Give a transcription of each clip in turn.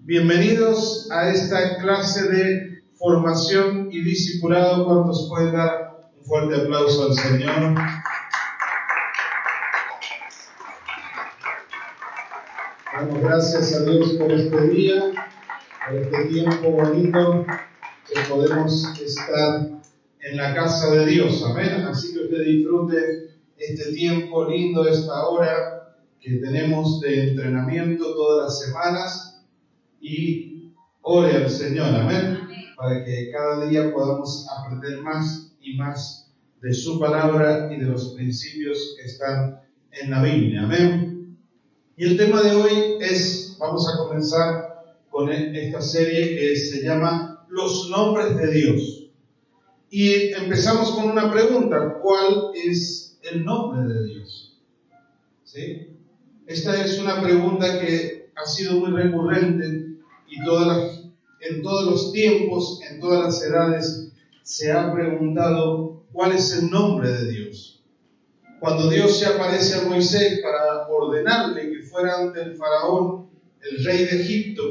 Bienvenidos a esta clase de formación y discipulado. ¿Cuántos pueden dar un fuerte aplauso al Señor? Damos gracias a Dios por este día, por este tiempo bonito que podemos estar en la casa de Dios. Amén. Así que usted disfrute este tiempo lindo, esta hora que tenemos de entrenamiento todas las semanas. Y ore al Señor, amén, para que cada día podamos aprender más y más de su palabra y de los principios que están en la Biblia, amén. Y el tema de hoy vamos a comenzar con esta serie que se llama Los Nombres de Dios. Y empezamos con una pregunta: ¿cuál es el nombre de Dios? ¿Sí? Esta es una pregunta que ha sido muy recurrente y en todos los tiempos, en todas las edades, se ha preguntado cuál es el nombre de Dios. Cuando Dios se aparece a Moisés para ordenarle que fuera ante el faraón, el rey de Egipto,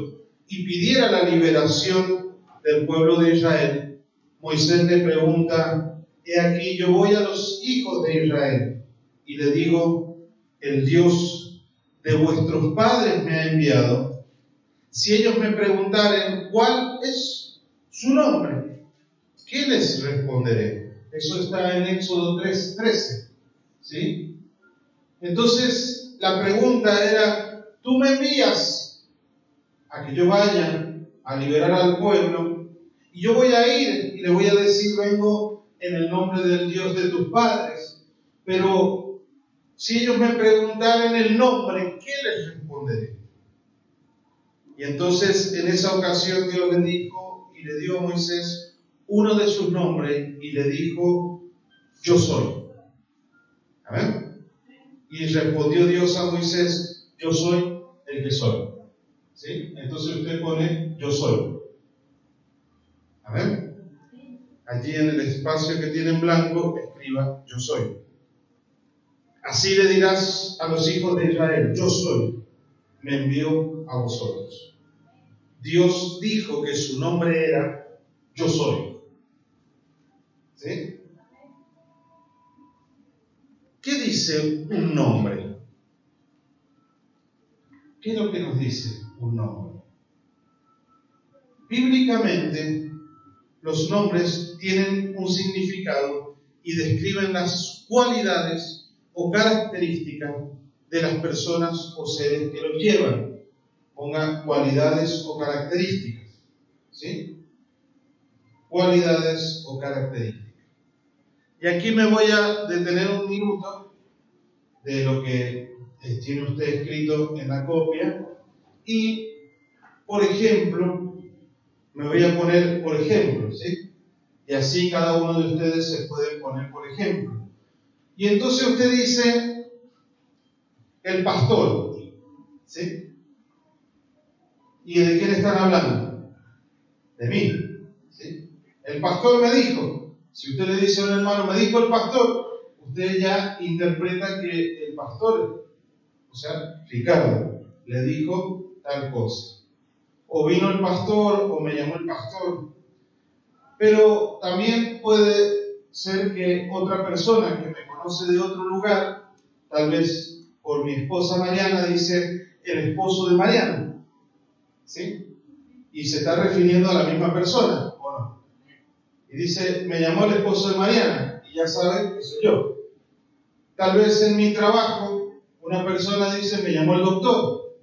y pidiera la liberación del pueblo de Israel, Moisés le pregunta: he aquí, yo voy a los hijos de Israel y le digo, el Dios de vuestros padres me ha enviado. Si ellos me preguntaren cuál es su nombre, ¿qué les responderé? Eso está en Éxodo 3:13. ¿Sí? Entonces, la pregunta era: tú me envías a que yo vaya a liberar al pueblo, y yo voy a ir y le voy a decir, vengo en el nombre del Dios de tus padres, pero si ellos me preguntaren el nombre, ¿qué les responderé? Y entonces en esa ocasión Dios le dijo y le dio a Moisés uno de sus nombres y le dijo: yo soy. ¿Amén? Y respondió Dios a Moisés: yo soy el que soy. ¿Sí? Entonces usted pone yo soy. ¿Amén? Allí en el espacio que tiene en blanco escriba yo soy. Así le dirás a los hijos de Israel: yo soy, me envió a vosotros. Dios dijo que su nombre era yo soy. ¿Sí? ¿Qué dice un nombre? ¿Qué es lo que nos dice un nombre? Bíblicamente, los nombres tienen un significado y describen las cualidades o características de las personas o seres que los llevan. Ponga cualidades o características. ¿Sí? Cualidades o características. Y aquí me voy a detener un minuto de lo que tiene usted escrito en la copia. Y, por ejemplo, me voy a poner por ejemplo, ¿sí? Y así cada uno de ustedes se puede poner por ejemplo. Y entonces usted dice, el pastor, ¿sí? ¿Y de quién están hablando? De mí, ¿sí? El pastor me dijo. Si usted le dice a un hermano, me dijo el pastor, usted ya interpreta que el pastor, o sea, Ricardo, le dijo tal cosa. O vino el pastor, o me llamó el pastor. Pero también puede ser que otra persona que me conoce de otro lugar, tal vez por mi esposa Mariana, dice el esposo de Mariana, ¿sí? Y se está refiriendo a la misma persona, ¿o no? Y dice, me llamó el esposo de Mariana, y ya saben que soy yo. Tal vez en mi trabajo, una persona dice, me llamó el doctor,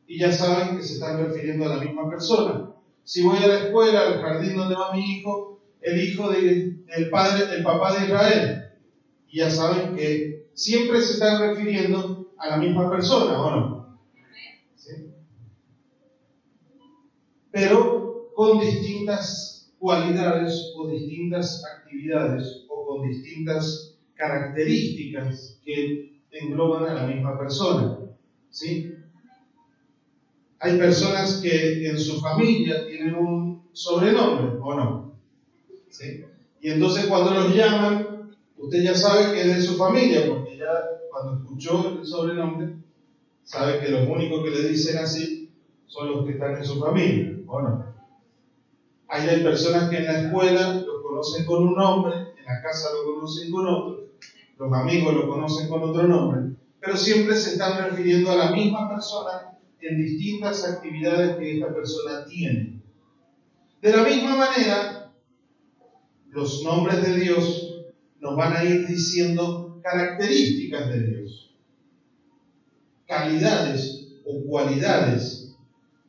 y ya saben que se están refiriendo a la misma persona. Si voy a la escuela, al jardín donde va mi hijo, el hijo del papá de Israel, y ya saben que siempre se están refiriendo a la misma persona, ¿o no? ¿Sí? Pero con distintas cualidades o distintas actividades o con distintas características que engloban a la misma persona. ¿Sí? Hay personas que en su familia tienen un sobrenombre, ¿o no? ¿Sí? Y entonces cuando los llaman, usted ya sabe que es de su familia, porque ya cuando escuchó el sobrenombre, sabe que los únicos que le dicen así son los que están en su familia, ¿o no? Hay personas que en la escuela lo conocen con un nombre, en la casa lo conocen con otro, los amigos lo conocen con otro nombre, pero siempre se están refiriendo a la misma persona en distintas actividades que esta persona tiene. De la misma manera, los nombres de Dios nos van a ir diciendo características de Dios, calidades o cualidades,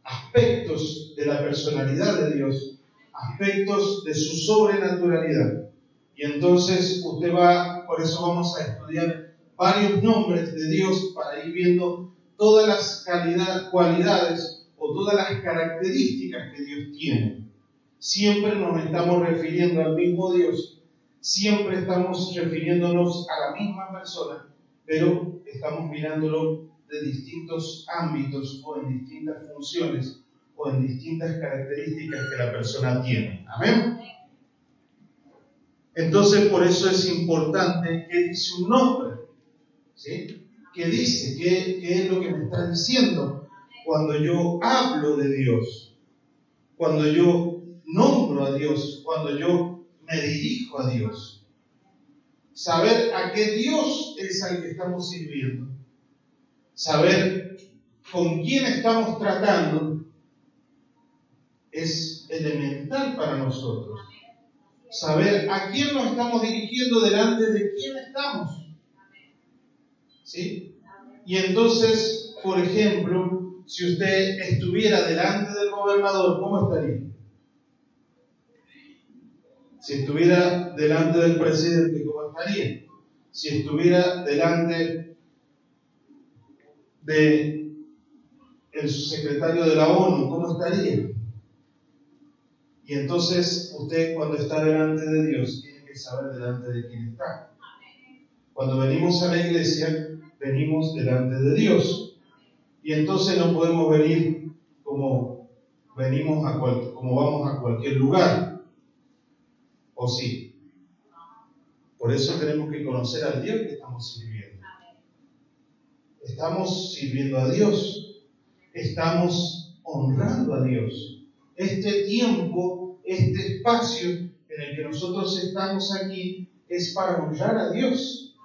aspectos de la personalidad de Dios, aspectos de su sobrenaturalidad. Y entonces por eso vamos a estudiar varios nombres de Dios para ir viendo todas las cualidades o todas las características que Dios tiene. Siempre nos estamos refiriendo al mismo Dios, siempre estamos refiriéndonos a la misma persona, pero estamos mirándolo de distintos ámbitos o en distintas funciones o en distintas características que la persona tiene. ¿Amén? Entonces, por eso es importante que dice un nombre, ¿sí? ¿Qué dice? ¿Qué es lo que me está diciendo cuando yo hablo de Dios? Cuando yo nombro a Dios, cuando yo me dirijo a Dios. Saber a qué Dios es al que estamos sirviendo. Saber con quién estamos tratando es elemental para nosotros. Saber a quién nos estamos dirigiendo, delante de quién estamos. ¿Sí? Y entonces, por ejemplo, si usted estuviera delante del gobernador, ¿cómo estaría? Si estuviera delante del presidente, ¿cómo estaría? Si estuviera delante del secretario de la ONU, ¿cómo estaría? Y entonces usted, cuando está delante de Dios, tiene que saber delante de quién está. Cuando venimos a la iglesia, venimos delante de Dios. Y entonces no podemos venir como vamos a cualquier lugar. ¿O sí? Por eso tenemos que conocer al Dios que estamos sirviendo. Estamos sirviendo a Dios. Estamos honrando a Dios. Este tiempo, este espacio en el que nosotros estamos aquí es para honrar a Dios.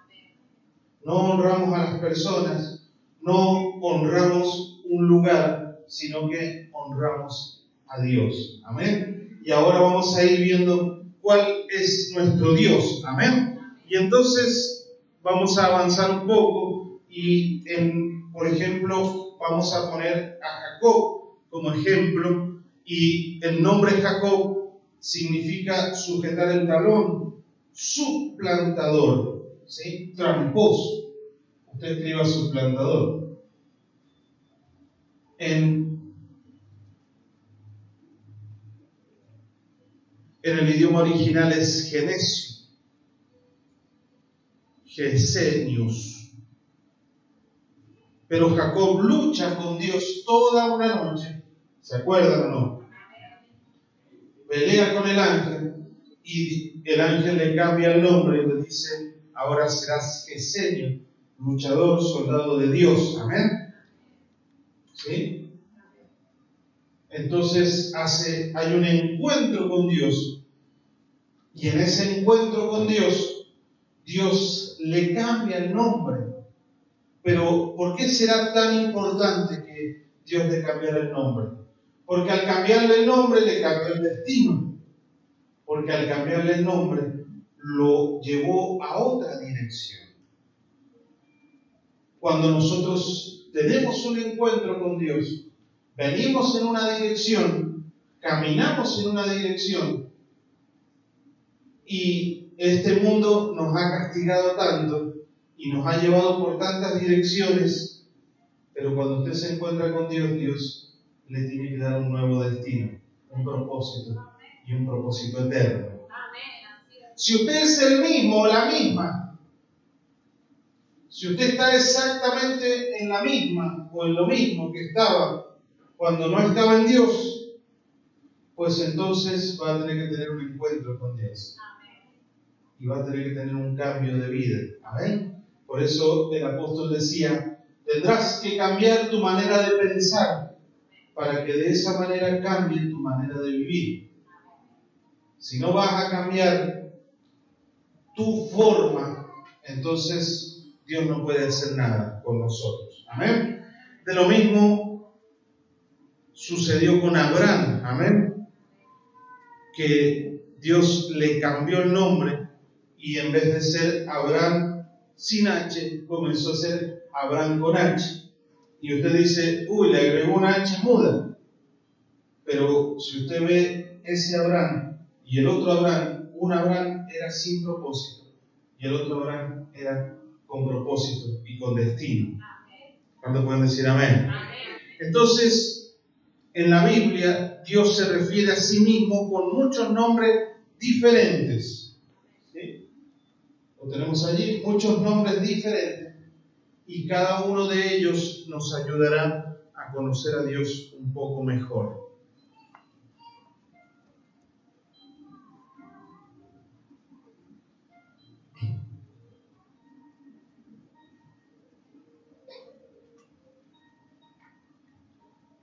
No honramos a las personas, no honramos un lugar, sino que honramos a Dios. Amén. Y ahora vamos a ir viendo cuál es nuestro Dios. Amén. Y entonces vamos a avanzar un poco y, por ejemplo, vamos a poner a Jacob como ejemplo. Y el nombre Jacob significa sujetar el talón, suplantador, ¿sí? Tramposo. Usted escriba suplantador. En el idioma original es Genesio, Gesenius. Pero Jacob lucha con Dios toda una noche. ¿Se acuerdan o no? Pelea con el ángel y el ángel le cambia el nombre y le dice: ahora serás Gesenio, luchador, soldado de Dios. Amén. ¿Sí? Entonces hay un encuentro con Dios. Y en ese encuentro con Dios, Dios le cambia el nombre. Pero ¿por qué será tan importante que Dios le cambiara el nombre? Porque al cambiarle el nombre le cambió el destino. Porque al cambiarle el nombre lo llevó a otra dirección. Cuando nosotros tenemos un encuentro con Dios, venimos en una dirección, caminamos en una dirección, y este mundo nos ha castigado tanto y nos ha llevado por tantas direcciones, pero cuando usted se encuentra con Dios, Dios le tiene que dar un nuevo destino, un propósito y un propósito eterno. Si usted es el mismo o la misma, si usted está exactamente en la misma o en lo mismo que estaba cuando no estaba en Dios, pues entonces va a tener que tener un encuentro con Dios. Y va a tener que tener un cambio de vida. Amén. Por eso el apóstol decía: tendrás que cambiar tu manera de pensar para que de esa manera cambie tu manera de vivir. Si no vas a cambiar tu forma, entonces Dios no puede hacer nada con nosotros. Amén. De lo mismo sucedió con Abraham. Amén. Que Dios le cambió el nombre y en vez de ser Abraham sin H, comenzó a ser Abraham con H. Y usted dice, uy, le agregó una H muda. Pero si usted ve ese Abraham y el otro Abraham, un Abraham era sin propósito y el otro Abraham era con propósito y con destino. ¿Cuántos pueden decir amén? Entonces, en la Biblia, Dios se refiere a sí mismo con muchos nombres diferentes. ¿Sí? Lo tenemos allí, muchos nombres diferentes. Y cada uno de ellos nos ayudará a conocer a Dios un poco mejor.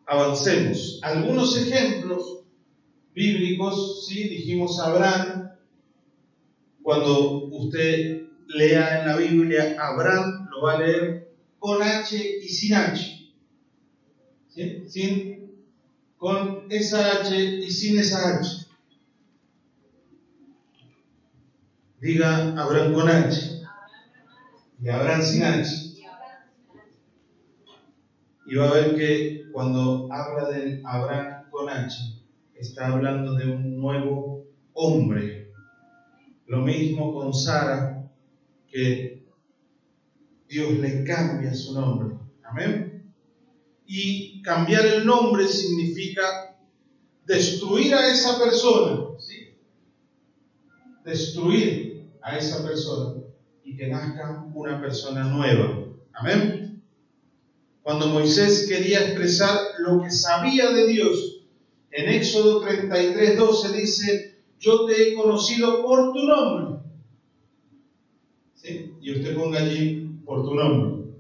Avancemos. Algunos ejemplos bíblicos, ¿sí? Dijimos Abraham. Cuando usted lea en la Biblia, Abraham lo va a leer con H y sin H. ¿Sí? Con esa H y sin esa H. Diga Abraham con H y Abraham sin H. Y va a ver que cuando habla de Abraham con H, está hablando de un nuevo hombre. Lo mismo con Sara, que Dios le cambia su nombre. Amén. Y cambiar el nombre significa destruir a esa persona, ¿sí? Destruir a esa persona y que nazca una persona nueva. Amén. Cuando Moisés quería expresar lo que sabía de Dios, en Éxodo 33:12 dice, yo te he conocido por tu nombre. ¿Sí? Y usted ponga allí, por tu nombre.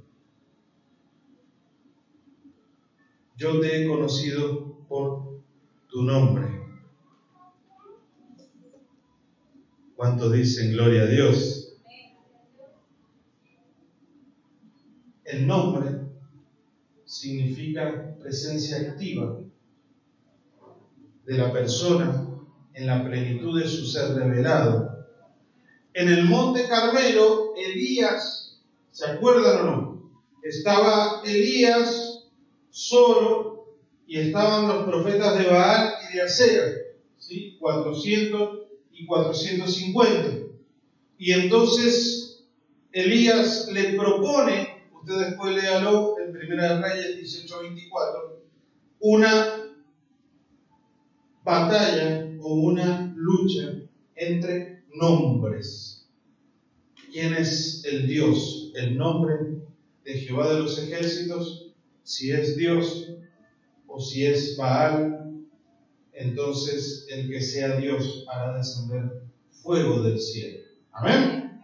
Yo te he conocido por tu nombre. ¿Cuántos dicen gloria a Dios? El nombre significa presencia activa de la persona en la plenitud de su ser revelado. En el monte Carmelo, Elías, ¿se acuerdan o no? Estaba Elías solo y estaban los profetas de Baal y de Asera, ¿sí? 400 y 450. Y entonces Elías le propone, usted después léalo en Primera de Reyes 18:24, una batalla o una lucha entre nombres. ¿Quién es el Dios? El nombre de Jehová de los ejércitos, si es Dios o si es Baal, entonces el que sea Dios hará descender fuego del cielo. Amén.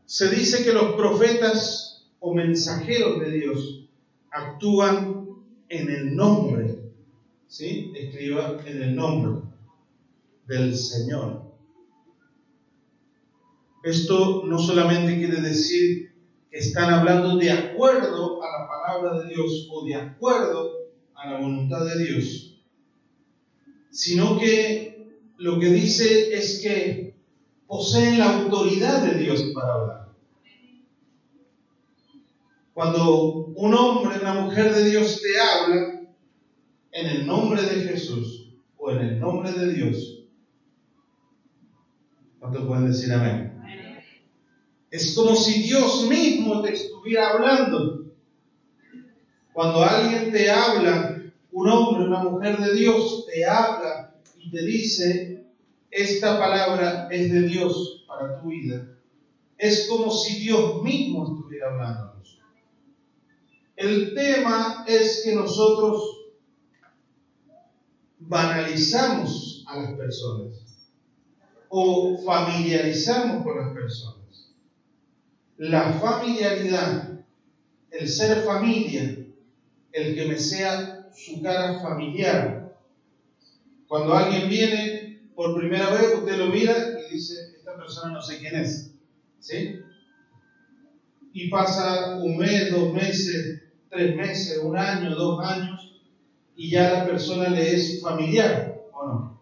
Se dice que los profetas o mensajeros de Dios actúan en el nombre, ¿sí? Escriba en el nombre del Señor. Esto no solamente quiere decir que están hablando de acuerdo a la palabra de Dios o de acuerdo a la voluntad de Dios, sino que lo que dice es que poseen la autoridad de Dios para hablar. Cuando un hombre, una mujer de Dios te habla en el nombre de Jesús o en el nombre de Dios, ¿cuántos pueden decir amén? Es como si Dios mismo te estuviera hablando. Cuando alguien te habla, un hombre, una mujer de Dios te habla y te dice, esta palabra es de Dios para tu vida. Es como si Dios mismo estuviera hablándonos. El tema es que nosotros banalizamos a las personas o familiarizamos con las personas. La familiaridad el ser familia, el que me sea su cara familiar. Cuando alguien viene por primera vez, usted lo mira y dice, esta persona no sé quién es, ¿sí? Y pasa un mes, 2 meses, 3 meses, 1 año, 2 años, y ya la persona le es familiar, ¿o no?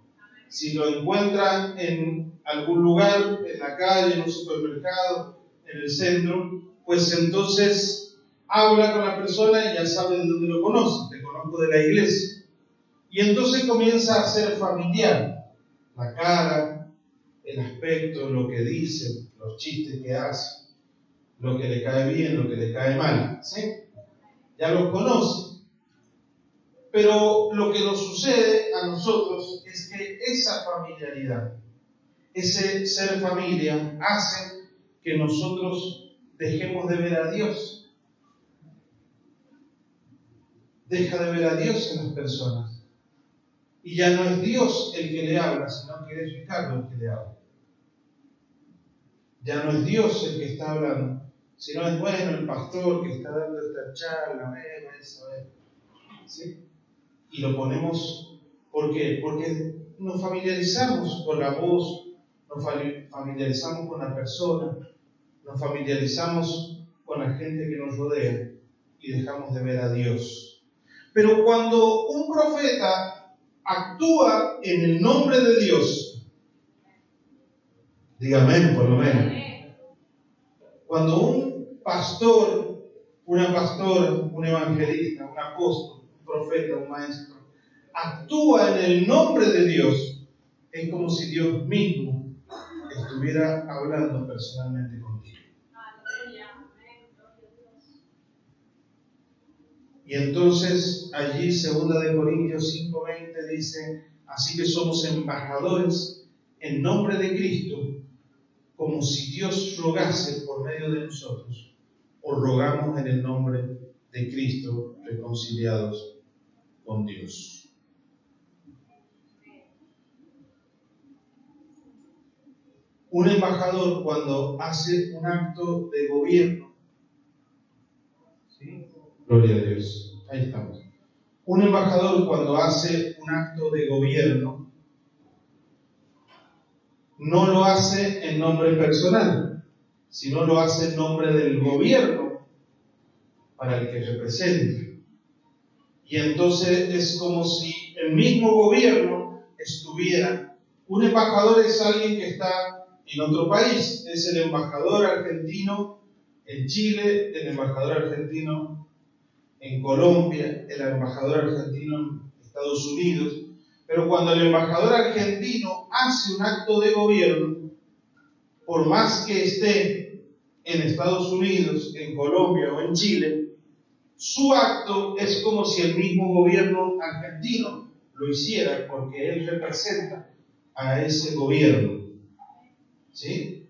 Si lo encuentra en algún lugar, en la calle, en un supermercado, en el centro, pues entonces habla con la persona y ya sabe de dónde lo conoce. Te conozco de la iglesia. Y entonces comienza a ser familiar. La cara, el aspecto, lo que dice, los chistes que hace, lo que le cae bien, lo que le cae mal, ¿sí? Ya los conoce. Pero lo que nos sucede a nosotros es que esa familiaridad, ese ser familia, hace que nosotros dejemos de ver a Dios. Deja de ver a Dios en las personas. Y ya no es Dios el que le habla, sino que es Ricardo el que le habla. Ya no es Dios el que está hablando, sino es el pastor que está dando esta charla, ¿sí? Y lo ponemos, ¿por qué? Porque nos familiarizamos con la voz, nos familiarizamos con la persona, nos familiarizamos con la gente que nos rodea y dejamos de ver a Dios. Pero cuando un profeta actúa en el nombre de Dios, dígame por lo menos, cuando un pastor, una pastora, un evangelista, un apóstol, un profeta, un maestro, actúa en el nombre de Dios, es como si Dios mismo estuviera hablando personalmente contigo. Y entonces allí 2 de Corintios 5:20 dice, así que somos embajadores en nombre de Cristo, como si Dios rogase por medio de nosotros, o rogamos en el nombre de Cristo reconciliados con Dios. Un embajador cuando hace un acto de gobierno, ¿sí? Gloria a Dios, ahí estamos. Un embajador cuando hace un acto de gobierno, no lo hace en nombre personal, sino lo hace en nombre del gobierno para el que representa. Y entonces es como si el mismo gobierno estuviera. Un embajador es alguien que está en otro país, es el embajador argentino en Chile, el embajador argentino en Colombia, el embajador argentino en Estados Unidos. Pero cuando el embajador argentino hace un acto de gobierno, por más que esté en Estados Unidos, en Colombia o en Chile, su acto es como si el mismo gobierno argentino lo hiciera, porque él representa a ese gobierno. ¿Sí?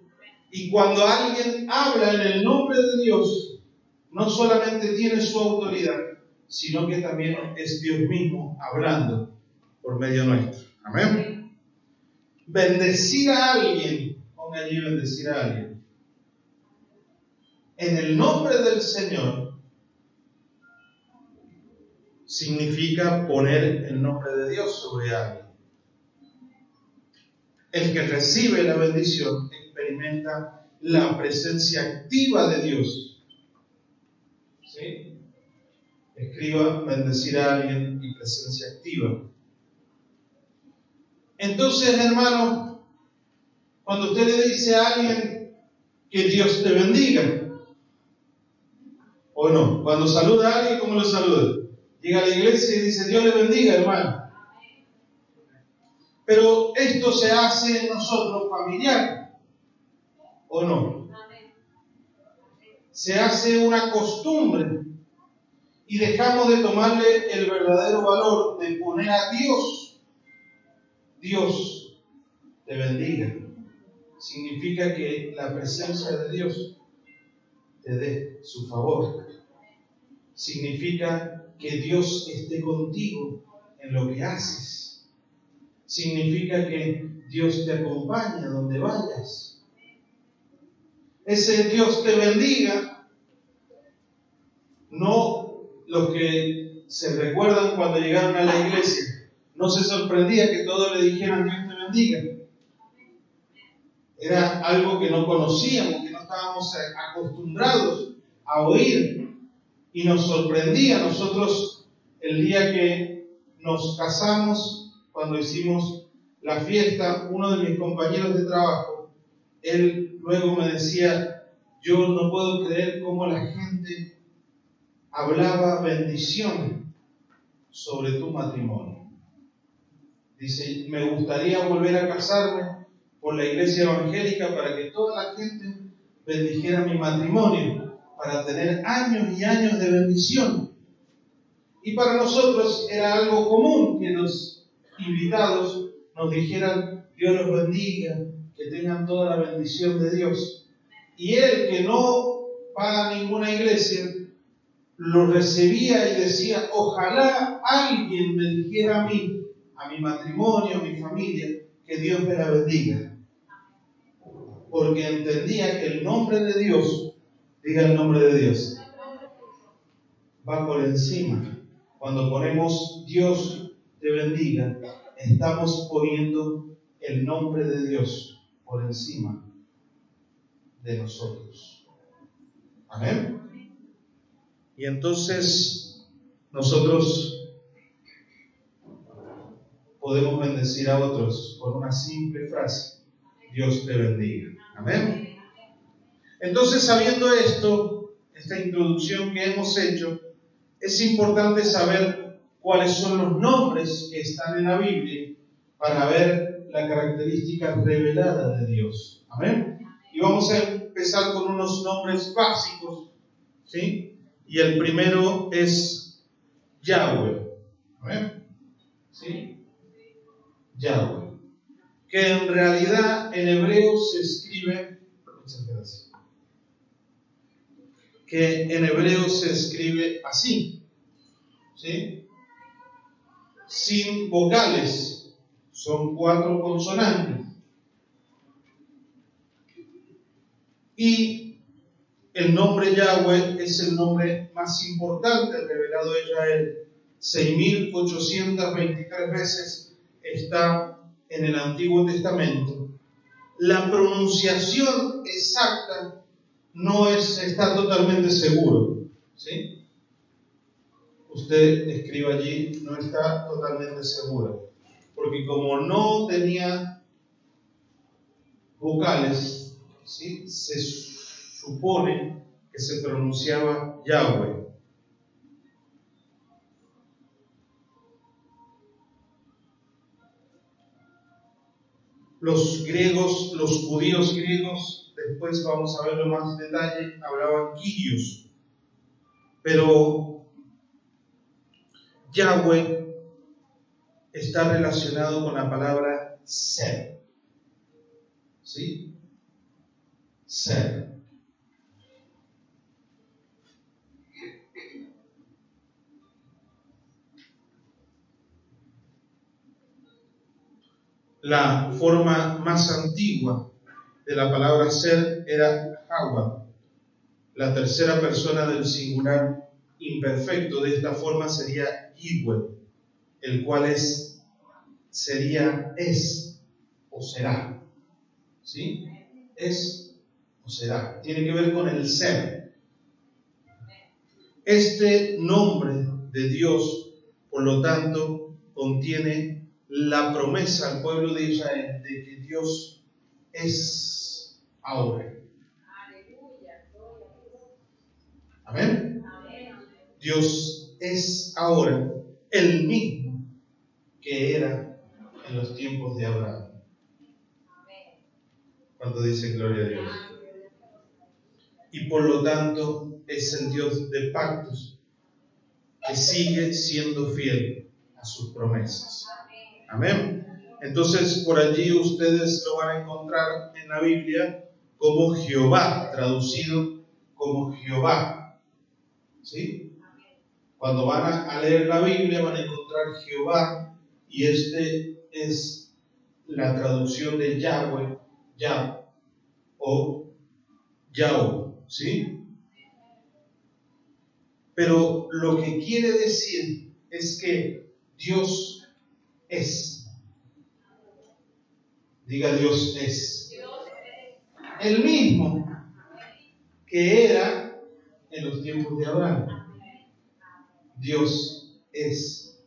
Y cuando alguien habla en el nombre de Dios, no solamente tiene su autoridad, sino que también es Dios mismo hablando por medio nuestro. Amén. Bendecir a alguien, ponga allí bendecir a alguien, en el nombre del Señor, significa poner el nombre de Dios sobre alguien. El que recibe la bendición experimenta la presencia activa de Dios. ¿Sí? Escriba bendecir a alguien y presencia activa. Entonces, hermano, cuando usted le dice a alguien que Dios te bendiga, o no, cuando saluda a alguien, ¿cómo lo saluda? Llega a la iglesia y dice Dios le bendiga, hermano. Pero esto se hace en nosotros familiar, ¿o no? Se hace una costumbre y dejamos de tomarle el verdadero valor de poner a Dios. Dios te bendiga. Significa que la presencia de Dios te dé su favor. Significa que Dios esté contigo en lo que haces. Significa que Dios te acompaña donde vayas. Ese Dios te bendiga los que se recuerdan cuando llegaron a la iglesia, no se sorprendía que todos le dijeran Dios te bendiga. Era algo que no conocíamos, que no estábamos acostumbrados a oír, y nos sorprendía. Nosotros, el día que nos casamos, cuando hicimos la fiesta, uno de mis compañeros de trabajo, él luego me decía: yo no puedo creer cómo la gente hablaba bendición sobre tu matrimonio. Dice: me gustaría volver a casarme por la iglesia evangélica para que toda la gente bendijera mi matrimonio, para tener años y años de bendición. Y para nosotros era algo común que los invitados nos dijeran Dios los bendiga, que tengan toda la bendición de Dios. Y él, que no va a ninguna iglesia, lo recibía y decía: ojalá alguien me dijera a mí, a mi matrimonio, a mi familia, que Dios me la bendiga. Porque entendía que el nombre de Dios, diga el nombre de Dios, va por encima. Cuando ponemos Dios te bendiga, estamos poniendo el nombre de Dios por encima de nosotros. Amén. Y entonces nosotros podemos bendecir a otros con una simple frase: Dios te bendiga. Amén. Entonces, sabiendo esto, esta introducción que hemos hecho, es importante saber cuáles son los nombres que están en la Biblia para ver la característica revelada de Dios. Amén. Y vamos a empezar con unos nombres básicos, ¿sí? Y el primero es Yahweh. Amén. ¿Sí? Yahweh. Que en realidad en hebreo se escribe, muchas gracias, que en hebreo se escribe así, ¿sí? Sin vocales, son 4 consonantes. Y el nombre Yahweh es el nombre más importante revelado a Israel. 6.823 veces está en el Antiguo Testamento. La pronunciación exacta no está totalmente seguro, ¿sí? Usted escriba allí, no está totalmente seguro, porque como no tenía vocales, ¿sí?, se supone que se pronunciaba Yahweh. Los griegos, los judíos griegos, después vamos a verlo más en detalle, hablaban Kyrios, pero Yahweh está relacionado con la palabra ser, ¿sí? Ser. La forma más antigua de la palabra ser era Hawa, la tercera persona del singular imperfecto. De esta forma sería Yihweh, el cual sería es o será, ¿sí? Es o será. Tiene que ver con el ser. Este nombre de Dios, por lo tanto, contiene la promesa al pueblo de Israel de que Dios es ahora. Amén. Dios es ahora el mismo que era en los tiempos de Abraham. Cuando dicen gloria a Dios. Y por lo tanto es el Dios de pactos, que sigue siendo fiel a sus promesas. Amén. Entonces, por allí ustedes lo van a encontrar en la Biblia como Jehová, traducido como Jehová, ¿sí? Cuando van a leer la Biblia van a encontrar Jehová, y este es la traducción de Yahweh, Yah o Yahweh, ¿sí? Pero lo que quiere decir es que Dios es. Diga, Dios es. El mismo que era en los tiempos de Abraham. Dios es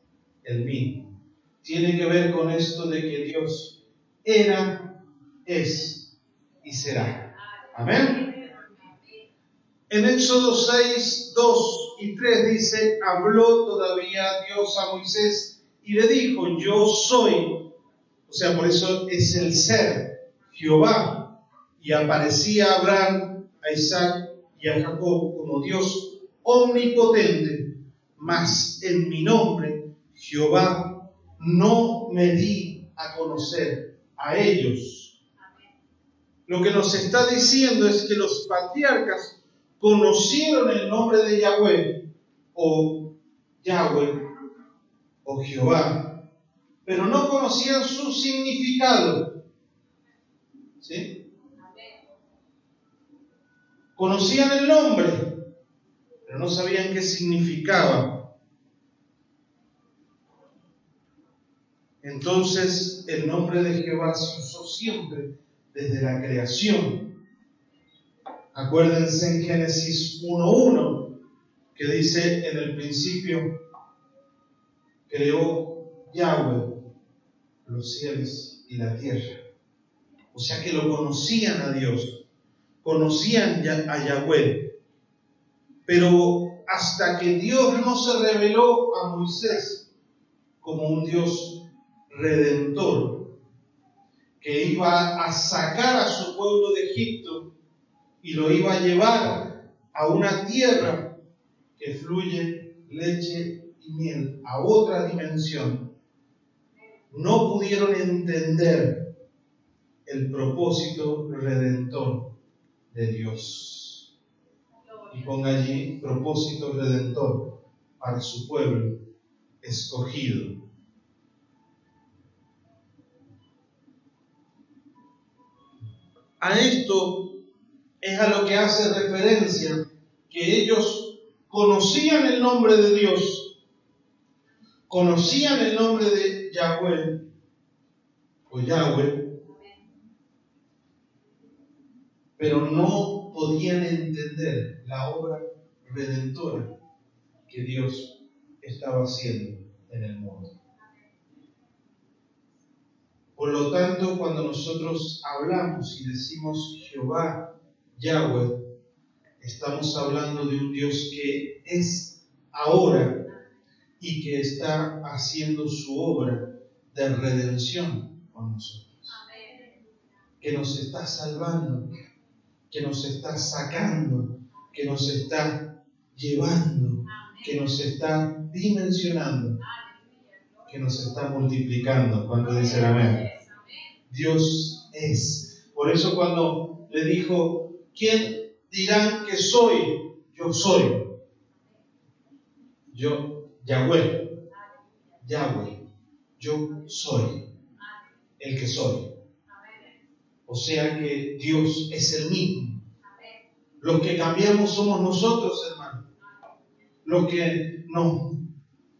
el mismo. Tiene que ver con esto de que Dios era, es y será. Amén. En Éxodo 6, 2 y 3 dice: habló todavía Dios a Moisés y le dijo: yo soy. O sea, por eso es el ser, Jehová. Y aparecía a Abraham, a Isaac y a Jacob como Dios omnipotente. Mas en mi nombre, Jehová, no me di a conocer a ellos. Lo que nos está diciendo es que los patriarcas conocieron el nombre de Yahweh o Yahweh o Jehová, pero no conocían su significado. ¿Sí? Conocían el nombre, pero no sabían qué significaba. Entonces, el nombre de Jehová se usó siempre desde la creación. Acuérdense en Génesis 1:1, que dice: en el principio creó Yahweh los cielos y la tierra. O sea que lo conocían a Dios, conocían a Yahweh. Pero hasta que Dios no se reveló a Moisés como un Dios redentor, que iba a sacar a su pueblo de Egipto y lo iba a llevar a una tierra que fluye leche y miel, a otra dimensión, no pudieron entender el propósito redentor de Dios. Y ponga allí: propósito redentor para su pueblo escogido. A esto es a lo que hace referencia, que ellos conocían el nombre de Dios, conocían el nombre de Yahweh o Yahweh, pero no podían entender la obra redentora que Dios estaba haciendo en el mundo. Por lo tanto, cuando nosotros hablamos y decimos Jehová, Yahweh, estamos hablando de un Dios que es ahora y que está haciendo su obra de redención con nosotros. Que nos está salvando, que nos está sacando, que nos está llevando, que nos está dimensionando, que nos está multiplicando. Cuando dicen amén. Dios es. Por eso cuando le dijo: ¿quién dirán que soy? Yo soy. Yo, Yahweh, yo soy el que soy. O sea que Dios es el mismo. Los que cambiamos somos nosotros, hermano. Los que nos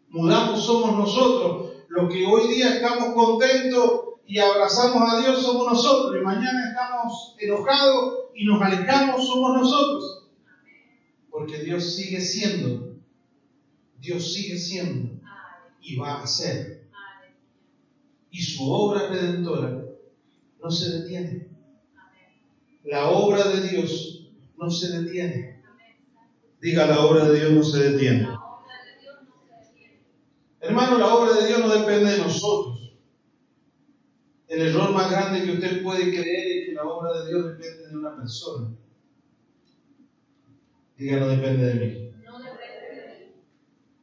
mudamos somos nosotros. Los que hoy día estamos contentos y abrazamos a Dios somos nosotros. Y mañana estamos enojados y nos alejamos somos nosotros. Porque Dios sigue siendo. Dios sigue siendo. Y va a ser. Y su obra redentora no se detiene. La obra de Dios no se detiene. Diga: la obra de Dios no se detiene. Hermano, la obra de Dios no depende de nosotros. El error más grande que usted puede creer es que la obra de Dios depende de una persona. Diga: no depende de mí.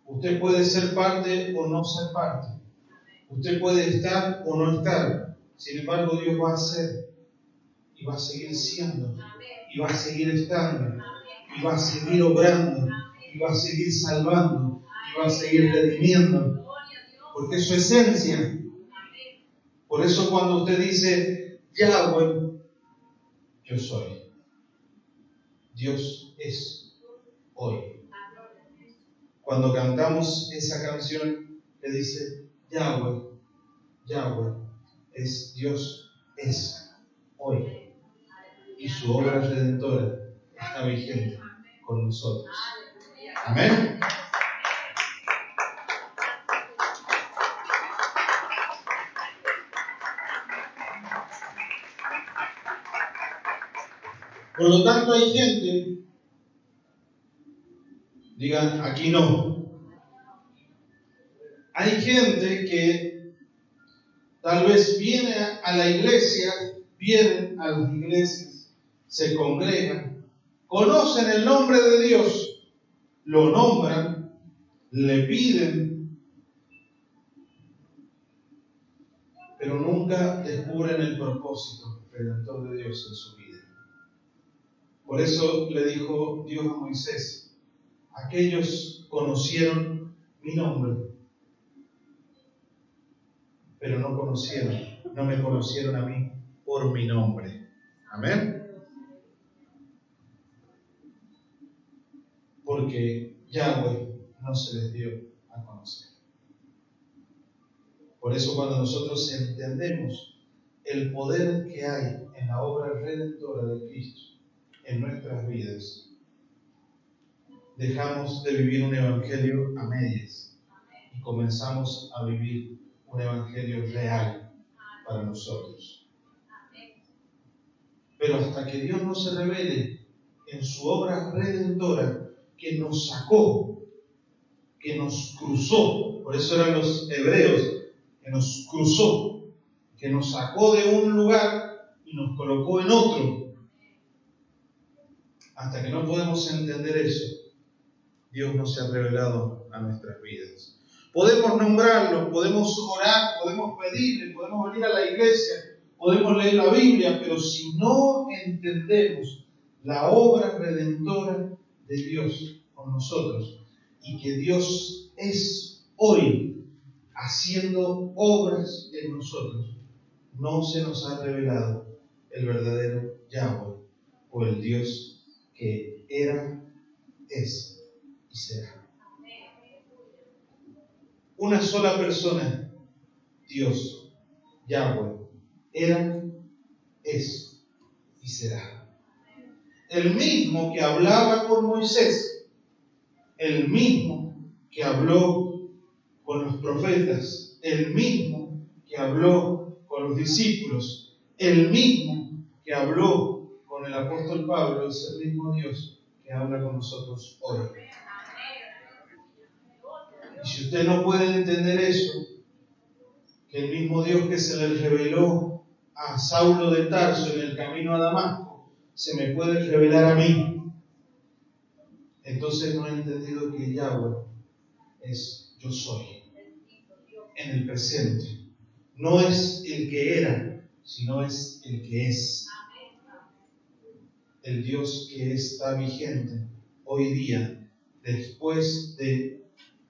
Usted puede ser parte o no ser parte. Usted puede estar o no estar. Sin embargo, Dios va a ser y va a seguir siendo y va a seguir estando y va a seguir obrando y va a seguir salvando y va a seguir redimiendo, porque es su esencia. Por eso cuando usted dice Yahweh, yo soy. Dios es hoy. cuando cantamos esa canción que dice Yahweh, Yahweh es Dios, es hoy, y su obra redentora está vigente con nosotros. Amén. Por lo tanto, hay gente, digan, aquí no. Hay gente que tal vez viene a la iglesia, vienen a las iglesias, se congregan, conocen el nombre de Dios, lo nombran, le piden, pero nunca descubren el propósito redentor de Dios en su vida. Por eso le dijo Dios a Moisés, aquellos conocieron mi nombre, pero no me conocieron a mí por mi nombre. Amén. Porque Yahweh no se les dio a conocer. Por eso cuando nosotros entendemos el poder que hay en la obra redentora de Cristo en nuestras vidas, dejamos de vivir un evangelio a medias y comenzamos a vivir un evangelio real para nosotros. Pero hasta que Dios no se revele en su obra redentora, que nos sacó, que nos cruzó, por eso eran los hebreos, que nos cruzó, que nos sacó de un lugar y nos colocó en otro. Hasta que no podemos entender eso, Dios no se ha revelado a nuestras vidas. Podemos nombrarlo, podemos orar, podemos pedirle, podemos venir a la iglesia, podemos leer la Biblia, pero si no entendemos la obra redentora de Dios con nosotros y que Dios es hoy haciendo obras en nosotros, no se nos ha revelado el verdadero Yahweh o el Dios que era, es y será. Una sola persona, Dios, Yahweh, era, es y será. El mismo que hablaba con Moisés, el mismo que habló con los profetas, el mismo que habló con los discípulos, el mismo que habló con el apóstol Pablo, es el mismo Dios que habla con nosotros hoy. Y si usted no puede entender eso, que el mismo Dios que se le reveló a Saulo de Tarso en el camino a Damasco, se me puede revelar a mí, entonces no he entendido que Yahweh es yo soy, en el presente. No es el que era, sino es el que es. El Dios que está vigente hoy día, después de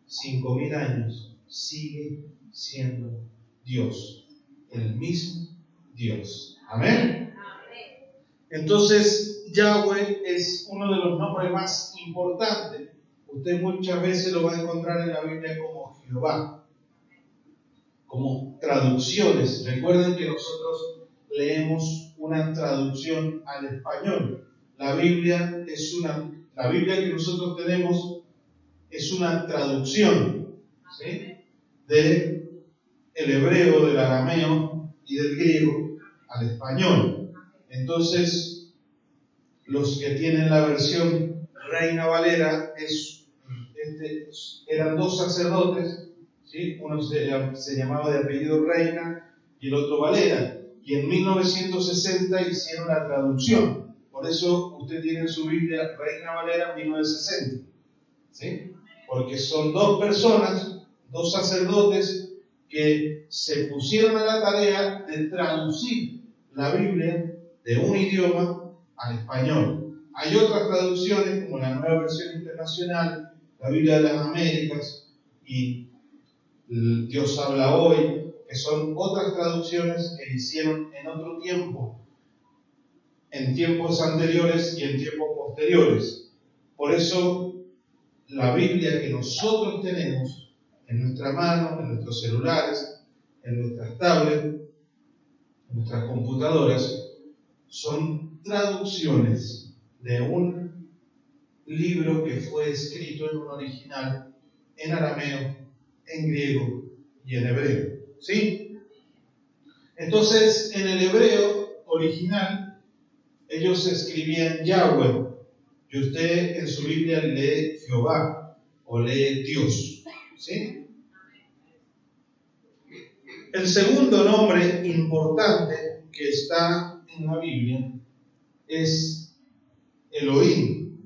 5,000 años, sigue siendo Dios, el mismo Dios. Amén. Entonces, Yahweh es uno de los nombres más importantes. Usted muchas veces lo va a encontrar en la Biblia como Jehová, como traducciones. Recuerden que nosotros leemos una traducción al español. La Biblia que nosotros tenemos es una traducción, ¿sí?, de el hebreo, del arameo y del griego al español. Entonces, los que tienen la versión Reina Valera eran dos sacerdotes, ¿sí? Uno se llamaba de apellido Reina y el otro Valera, y en 1960 hicieron la traducción. Por eso usted tiene en su Biblia Reina Valera 1960, ¿sí? Porque son dos personas, dos sacerdotes que se pusieron a la tarea de traducir la Biblia de un idioma al español. Hay otras traducciones como la Nueva Versión Internacional, la Biblia de las Américas y Dios habla hoy, que son otras traducciones que hicieron en otro tiempo, en tiempos anteriores y en tiempos posteriores. Por eso la Biblia que nosotros tenemos en nuestra mano, en nuestros celulares, en nuestras tablets, en nuestras computadoras, son traducciones de un libro que fue escrito en un original en arameo, en griego y en hebreo. ¿Sí? Entonces, en el hebreo original, ellos escribían Yahweh, y usted en su Biblia lee Jehová o lee Dios. ¿Sí? El segundo nombre importante que está en la Biblia es Elohim,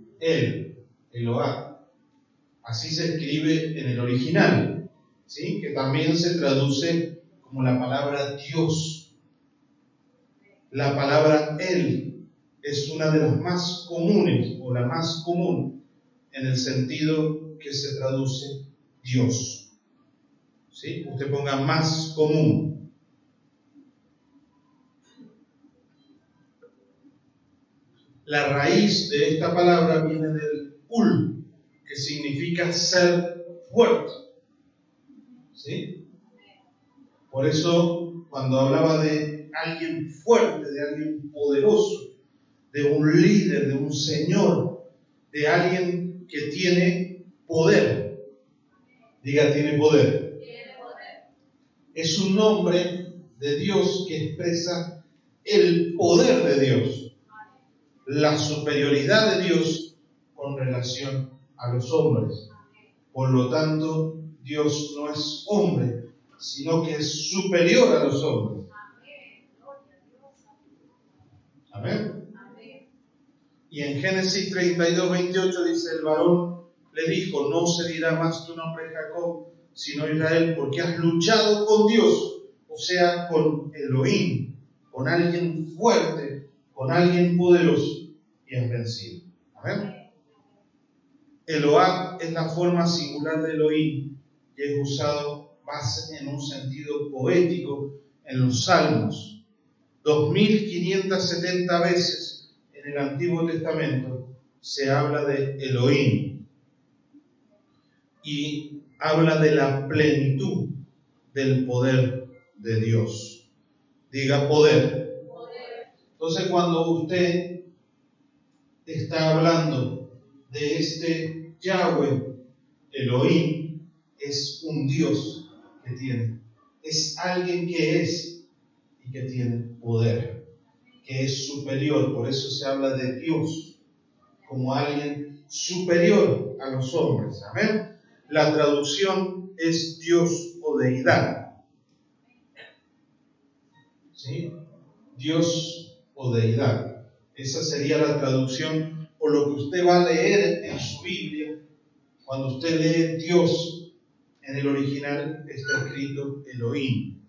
Eloah. Así se escribe en el original, ¿sí? Que también se traduce como la palabra Dios. La palabra El es una de las más comunes, o la más común, en el sentido que se traduce Dios. ¿Sí? Usted ponga más común. La raíz de esta palabra viene del ul, que significa ser fuerte. ¿Sí? Por eso, cuando hablaba de alguien fuerte, de alguien poderoso, de un líder, de un señor, de alguien que tiene poder. Diga, tiene poder. Es un nombre de Dios que expresa el poder de Dios, la superioridad de Dios con relación a los hombres. Por lo tanto, Dios no es hombre, sino que es superior a los hombres. Amén. Y en Génesis 32, 28 dice: el varón le dijo: no se dirá más tu nombre Jacob, sino Israel, porque has luchado con Dios, o sea, con Elohim, con alguien fuerte, con alguien poderoso, y has vencido. Amén. Eloah es la forma singular de Elohim y es usado más en un sentido poético en los Salmos. 2570 veces en el Antiguo Testamento se habla de Elohim y habla de la plenitud del poder de Dios. Diga poder. Entonces, cuando usted está hablando de este Yahweh, Elohim, es un Dios que tiene, es alguien que es y que tiene poder, que es superior. Por eso se habla de Dios como alguien superior a los hombres. Amén. La traducción es Dios o deidad. ¿Sí? Dios o deidad. Esa sería la traducción, o lo que usted va a leer en su Biblia. Cuando usted lee Dios, en el original está escrito Elohim.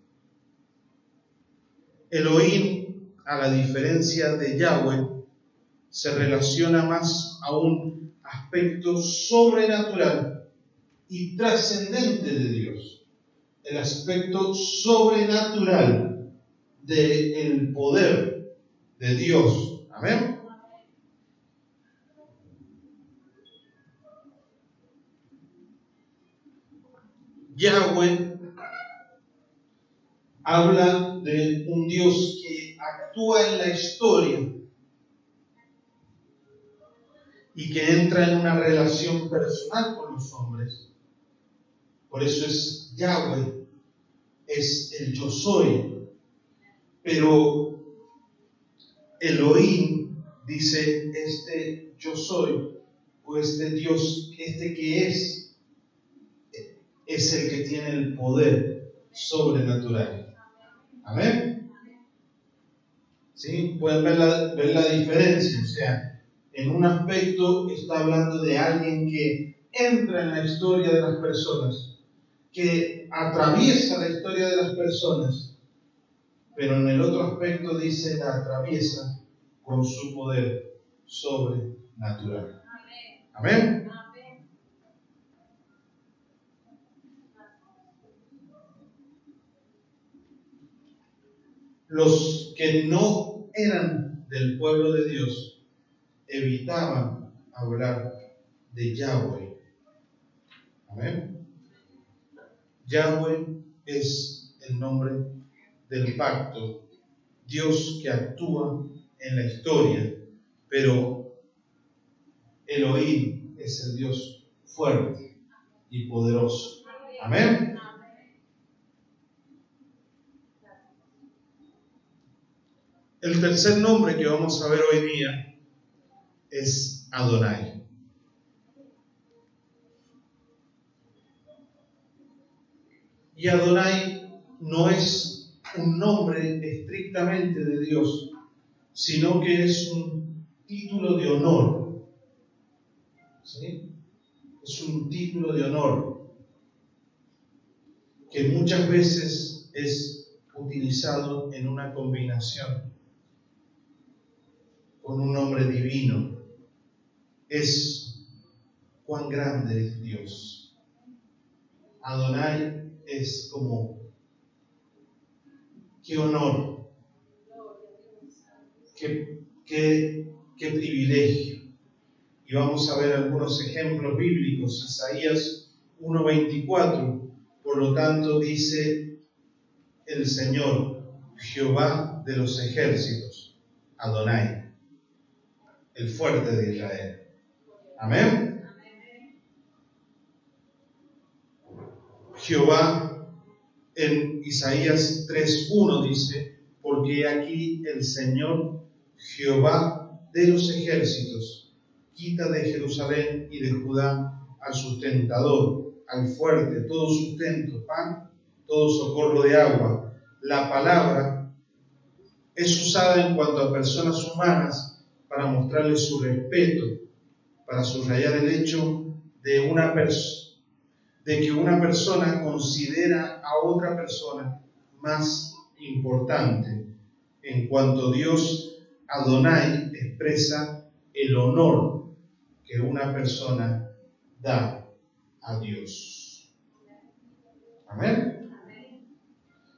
Elohim, a la diferencia de Yahweh, se relaciona más a un aspecto sobrenatural y trascendente de Dios. El aspecto sobrenatural del poder de Dios. Amén. Yahweh habla de un Dios que actúa en la historia y que entra en una relación personal con los hombres. Por eso es Yahweh, es el yo soy. Pero Elohim dice: este yo soy, o este Dios, este que es el que tiene el poder sobrenatural. Amén. ¿Sí? Pueden ver la diferencia. O sea, en un aspecto está hablando de alguien que entra en la historia de las personas, que atraviesa la historia de las personas, pero en el otro aspecto dice: la atraviesa con su poder sobrenatural. Amén. Los que no eran del pueblo de Dios evitaban hablar de Yahweh, Amén. Yahweh es el nombre del pacto, Dios que actúa en la historia, pero Elohim es el Dios fuerte y poderoso. Amén. El tercer nombre que vamos a ver hoy día es Adonai. Y Adonai no es un nombre estrictamente de Dios, sino que es un título de honor. ¿Sí? Es un título de honor que muchas veces es utilizado en una combinación con un nombre divino. Es cuán grande es Dios. Adonai es como qué honor, qué privilegio. Y vamos a ver algunos ejemplos bíblicos. Isaías 1:24, por lo tanto dice el Señor, Jehová de los ejércitos, Adonai, el fuerte de Israel. Amén. Jehová en Isaías 3:1 dice, porque aquí el Señor, Jehová de los ejércitos, quita de Jerusalén y de Judá al sustentador, al fuerte, todo sustento, pan, todo socorro de agua. La palabra es usada en cuanto a personas humanas para mostrarles su respeto, para subrayar el hecho de que una persona considera a otra persona más importante. En cuanto Dios, Adonai, expresa el honor que una persona da a Dios. Amén.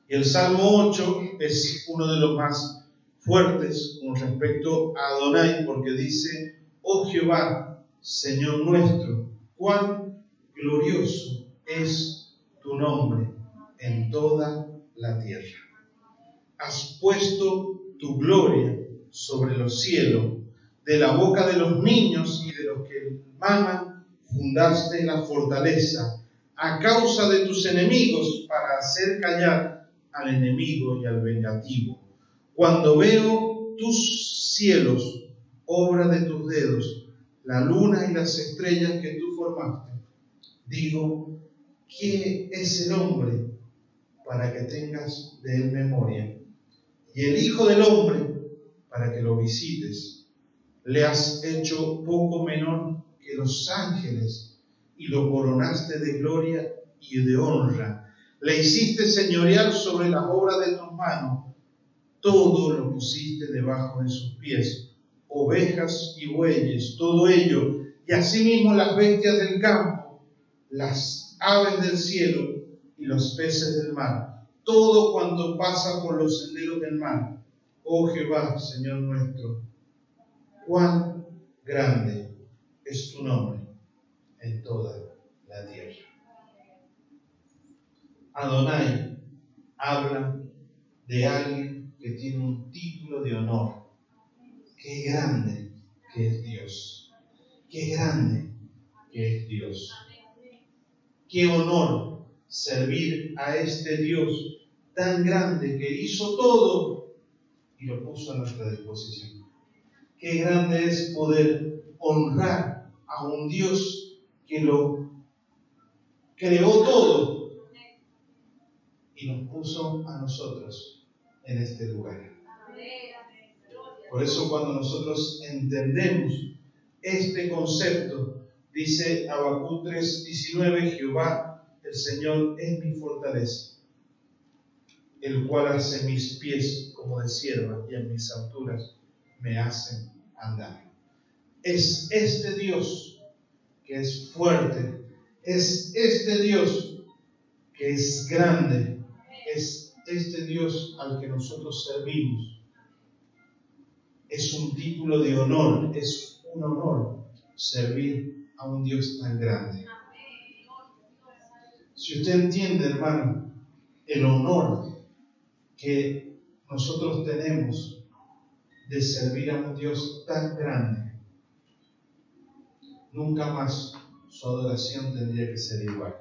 Y el Salmo 8 es uno de los más fuertes con respecto a Adonai, porque dice, oh Jehová, Señor nuestro, cuán glorioso es tu nombre en toda la tierra. Has puesto tu gloria sobre los cielos, de la boca de los niños y de los que maman fundaste la fortaleza, a causa de tus enemigos, para hacer callar al enemigo y al vengativo. Cuando veo tus cielos, obra de tus dedos, la luna y las estrellas que tú formaste, digo, ¿quién es el hombre para que tengas de él memoria? Y el Hijo del Hombre para que lo visites. Le has hecho poco menor que los ángeles y lo coronaste de gloria y de honra. Le hiciste señorear sobre las obras de tus manos. Todo lo pusiste debajo de sus pies. Ovejas y bueyes, todo ello. Y asimismo las bestias del campo, las aves del cielo y los peces del mar. Todo cuanto pasa por los senderos del mar. Oh Jehová, Señor nuestro, cuán grande es tu nombre en toda la tierra. Adonai habla de alguien que tiene un título de honor. Qué grande que es Dios. Qué grande que es Dios. Qué honor servir a este Dios tan grande que hizo todo y lo puso a nuestra disposición. Qué grande es poder honrar a un Dios que lo creó todo y nos puso a nosotros en este lugar. Por eso cuando nosotros entendemos este concepto, dice Habacuc 3:19, Jehová, el Señor, es mi fortaleza, el cual hace mis pies como de sierva y en mis alturas me hacen andar. Es este Dios que es fuerte, es este Dios que es grande, es este Dios al que nosotros servimos. Es un título de honor, es un honor servir a un Dios tan grande. Si usted entiende, hermano, el honor que nosotros tenemos de servir a un Dios tan grande, nunca más su adoración tendría que ser igual.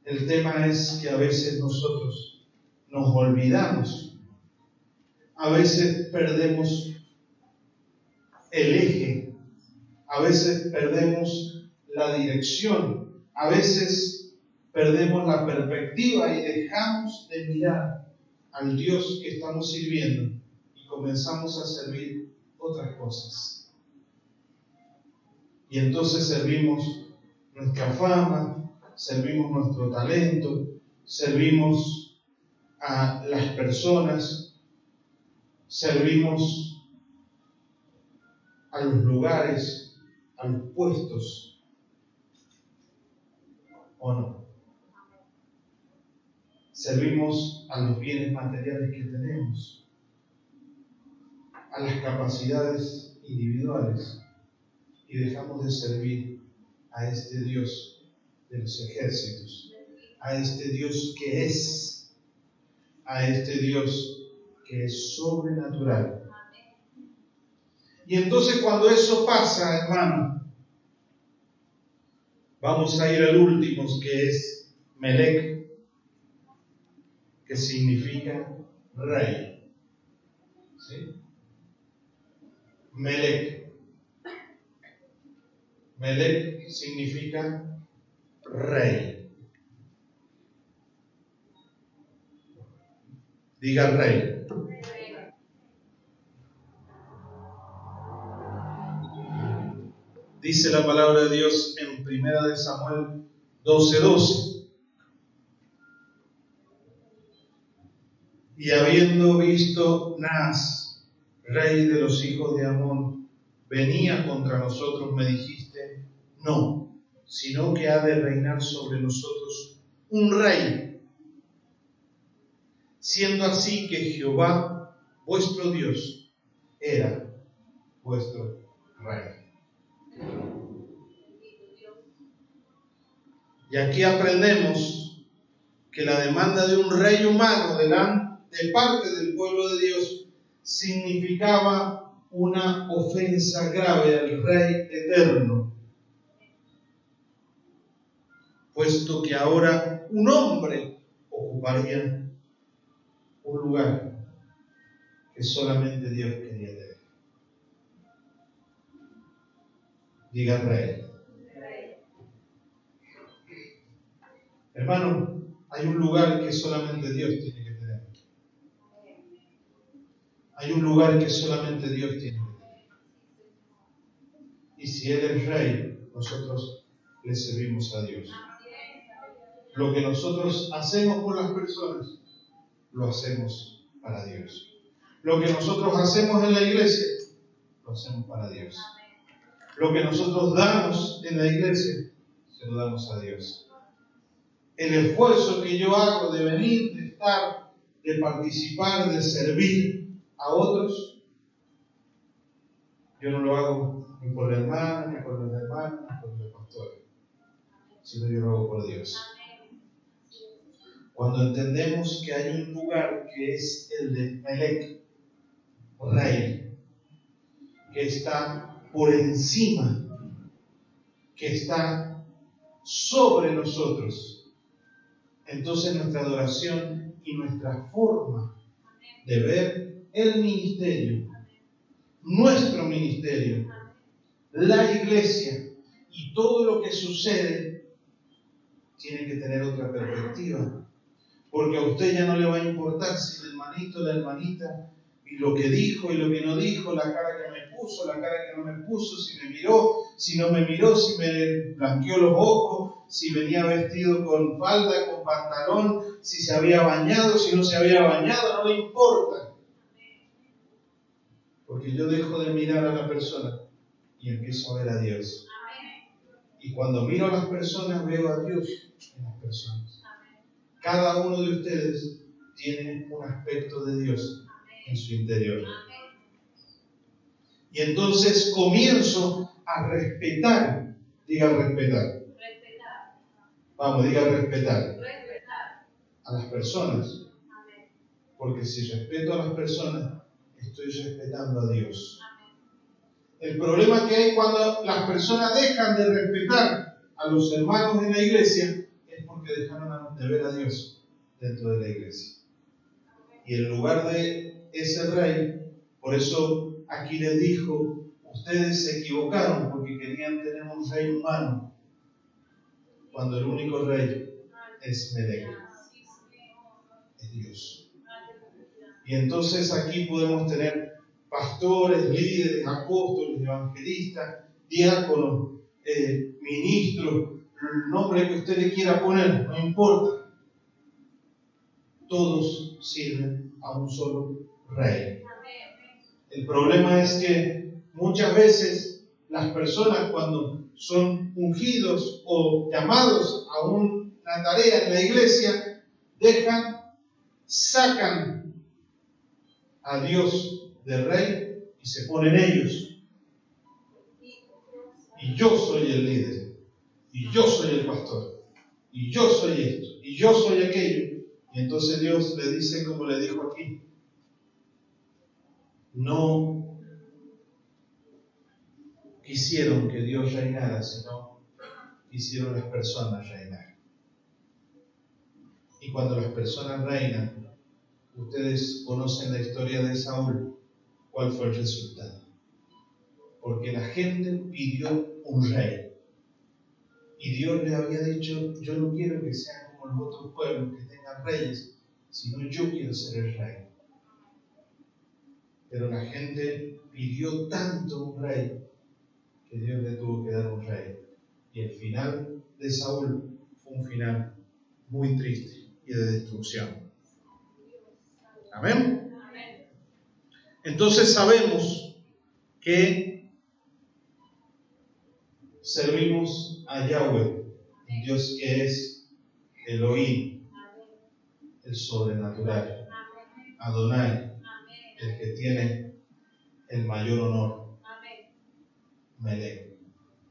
El tema es que a veces nosotros nos olvidamos, a veces perdemos el eje, a veces perdemos la dirección, a veces perdemos la perspectiva y dejamos de mirar al Dios que estamos sirviendo y comenzamos a servir otras cosas. Y entonces servimos nuestra fama, servimos nuestro talento, servimos a las personas, servimos a los lugares, a los puestos, ¿o no? Servimos a los bienes materiales que tenemos, a las capacidades individuales, y dejamos de servir a este Dios de los ejércitos, a este Dios que es, a este Dios que es sobrenatural. Y entonces cuando eso pasa, hermano, vamos a ir al último, que es Melec, que significa rey. ¿Sí? Melec. Melec significa rey. Diga rey. Dice la palabra de Dios en 1 Samuel 12:12. Y habiendo visto Naas, rey de los hijos de Amón, venía contra nosotros, me dijiste, no, sino que ha de reinar sobre nosotros un rey. Siendo así que Jehová, vuestro Dios, era vuestro rey. Y aquí aprendemos que la demanda de un rey humano de parte del pueblo de Dios significaba una ofensa grave al Rey eterno, puesto que ahora un hombre ocuparía un lugar que solamente Dios quería tener. Diga rey. Hermano, hay un lugar que solamente Dios tiene que tener. Hay un lugar que solamente Dios tiene que tener. Y si Él es rey, nosotros le servimos a Dios. Lo que nosotros hacemos por las personas, lo hacemos para Dios. Lo que nosotros hacemos en la iglesia, lo hacemos para Dios. Lo que nosotros damos en la iglesia, se lo damos a Dios. El esfuerzo que yo hago de venir, de estar, de participar, de servir a otros, yo no lo hago ni por la hermana, ni por los hermanos, ni por el pastor, sino yo lo hago por Dios. Cuando entendemos que hay un lugar que es el de Melec, rey, que está por encima, que está sobre nosotros, entonces nuestra adoración y nuestra forma de ver el ministerio, nuestro ministerio, la iglesia y todo lo que sucede, tiene que tener otra perspectiva. Porque a usted ya no le va a importar si el hermanito, la hermanita, y lo que dijo y lo que no dijo, la cara que me puso, la cara que no me puso, si me miró, si no me miró, si me blanqueó los ojos, si venía vestido con falda, con pantalón, si se había bañado, si no se había bañado, no le importa. Porque yo dejo de mirar a la persona y empiezo a ver a Dios. Y cuando miro a las personas, veo a Dios en las personas. Cada uno de ustedes tiene un aspecto de Dios en su interior. Y entonces comienzo a respetar. Diga respetar. Vamos, diga respetar a las personas. Porque si respeto a las personas, estoy respetando a Dios. El problema que hay cuando las personas dejan de respetar a los hermanos de la iglesia es porque dejaron de ver a Dios dentro de la iglesia. Y en lugar de ese rey, por eso aquí les dijo, ustedes se equivocaron porque querían tener un rey humano, cuando el único rey es Melech, es Dios. Y entonces aquí podemos tener pastores, líderes, apóstoles, evangelistas, diáconos, ministros, el nombre que usted le quiera poner, no importa. Todos sirven a un solo rey. El problema es que muchas veces las personas, cuando son ungidos o llamados a una tarea en la iglesia, sacan a Dios del rey y se ponen ellos. Y yo soy el líder, y yo soy el pastor, y yo soy esto, y yo soy aquello. Y entonces Dios le dice, como le dijo aquí, no quisieron que Dios reinara, sino quisieron las personas reinar. Y cuando las personas reinan, ustedes conocen la historia de Saúl. ¿Cuál fue el resultado? Porque la gente pidió un rey. Y Dios le había dicho, yo no quiero que sean como los otros pueblos que tengan reyes, sino yo quiero ser el rey. Pero la gente pidió tanto un rey que Dios le tuvo que dar un rey. Y el final de Saúl fue un final muy triste y de destrucción. ¿Amén? Entonces sabemos que servimos a Yahweh, Dios que es Elohim, el sobrenatural, Adonai, el que tiene el mayor honor, Melech,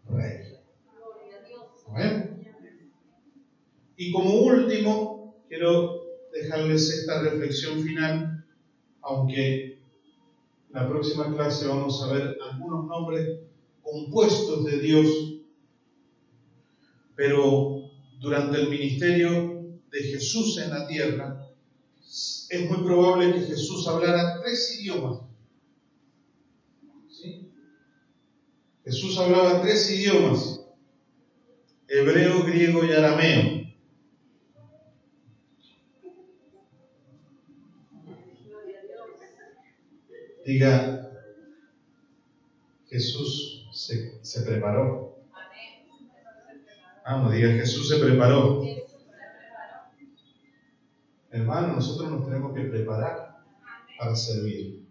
Rey. ¿Amén? Y como último, quiero dejarles esta reflexión final, aunque en la próxima clase vamos a ver algunos nombres compuestos de Dios, pero durante el ministerio de Jesús en la tierra, es muy probable que Jesús hablara 3 idiomas. ¿Sí? Jesús hablaba 3 idiomas: hebreo, griego y arameo. Diga, Jesús se preparó. Vamos, diga, Jesús se preparó. Hermano, nosotros nos tenemos que preparar para servir.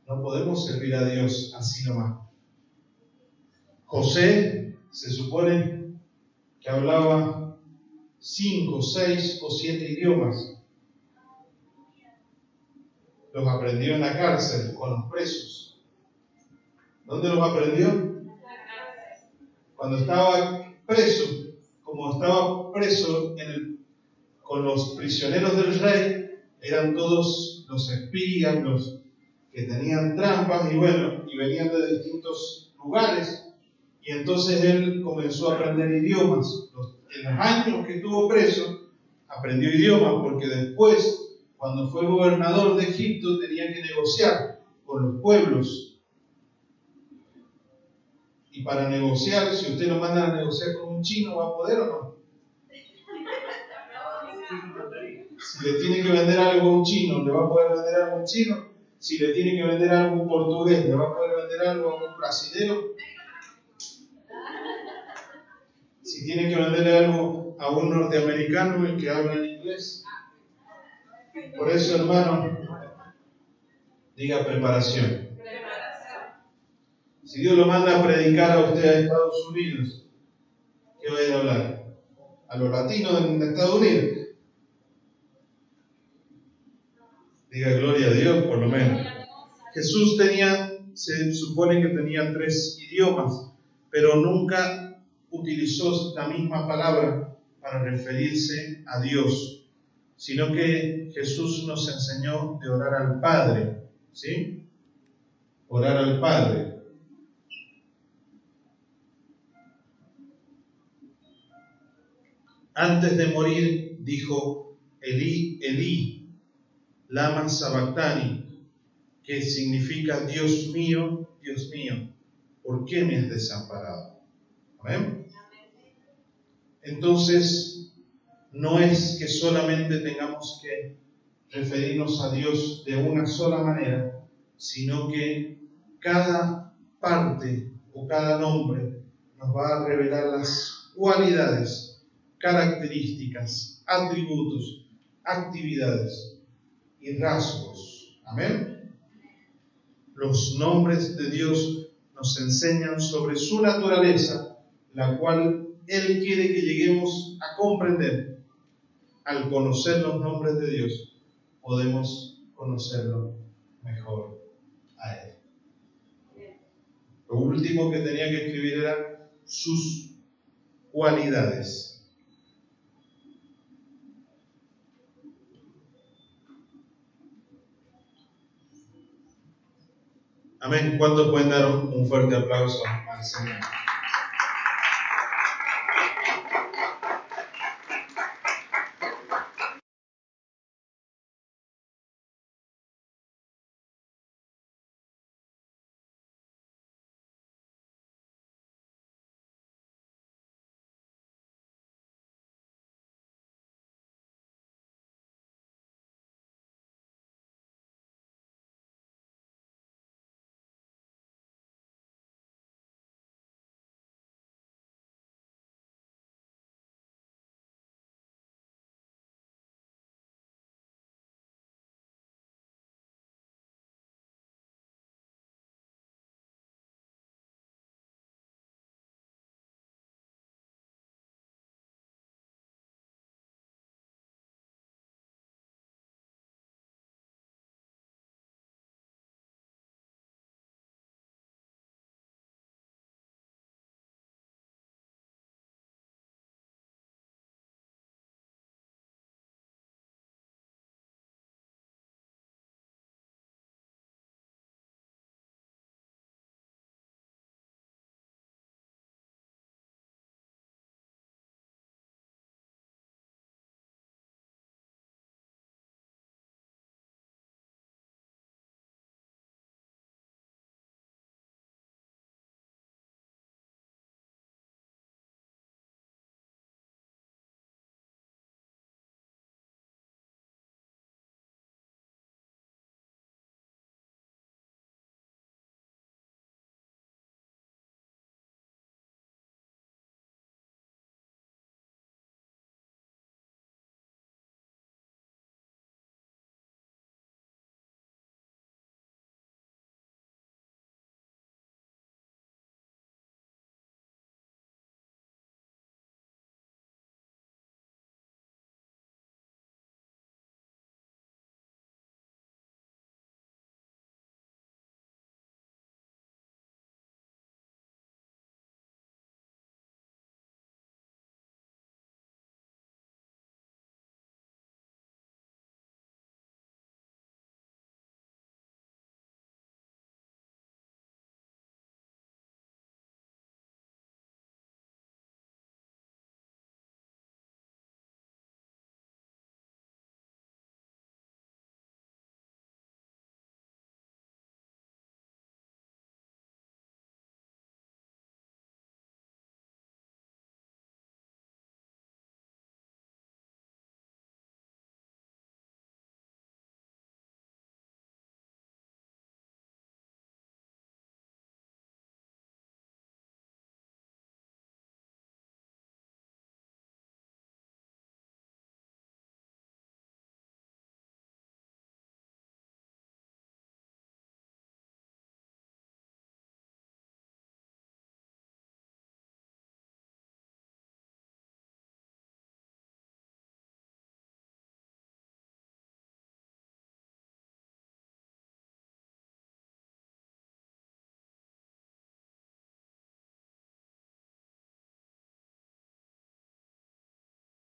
No podemos servir a Dios así nomás. José se supone que hablaba 5, 6 o 7 idiomas. Los aprendió en la cárcel con los presos. ¿Dónde los aprendió? Cuando estaba preso, como estaba preso con los prisioneros del rey, eran todos los espías, los que tenían trampas y venían de distintos lugares. Y entonces él comenzó a aprender idiomas. En los años que estuvo preso, aprendió idiomas, porque después, cuando fue gobernador de Egipto, tenía que negociar con los pueblos. Y para negociar, si usted lo manda a negociar con un chino, ¿va a poder o no? Si le tiene que vender algo a un chino, ¿le va a poder vender algo a un chino? Si le tiene que vender algo a un portugués, ¿le va a poder vender algo a un brasilero? Si tiene que venderle algo a un norteamericano, el que habla en inglés. Por eso, hermano, diga preparación. Si Dios lo manda a predicar a usted a Estados Unidos, ¿qué va a ir a hablar? ¿A los latinos en Estados Unidos? Diga gloria a Dios, por lo menos. Jesús se supone que tenía 3 idiomas, pero nunca utilizó la misma palabra para referirse a Dios, sino que Jesús nos enseñó de orar al Padre, ¿sí? Orar al Padre. Antes de morir dijo: Elí, Elí, lama sabactani, que significa: Dios mío, ¿por qué me has desamparado? ¿Amén? Entonces, no es que solamente tengamos que referirnos a Dios de una sola manera, sino que cada parte o cada nombre nos va a revelar las cualidades, características, atributos, actividades y rasgos. Amén. Los nombres de Dios nos enseñan sobre su naturaleza, la cual Él quiere que lleguemos a comprender. Al conocer los nombres de Dios, podemos conocerlo mejor a Él. Lo último que tenía que escribir eran sus cualidades. Amén. ¿Cuántos pueden dar un fuerte aplauso al Señor?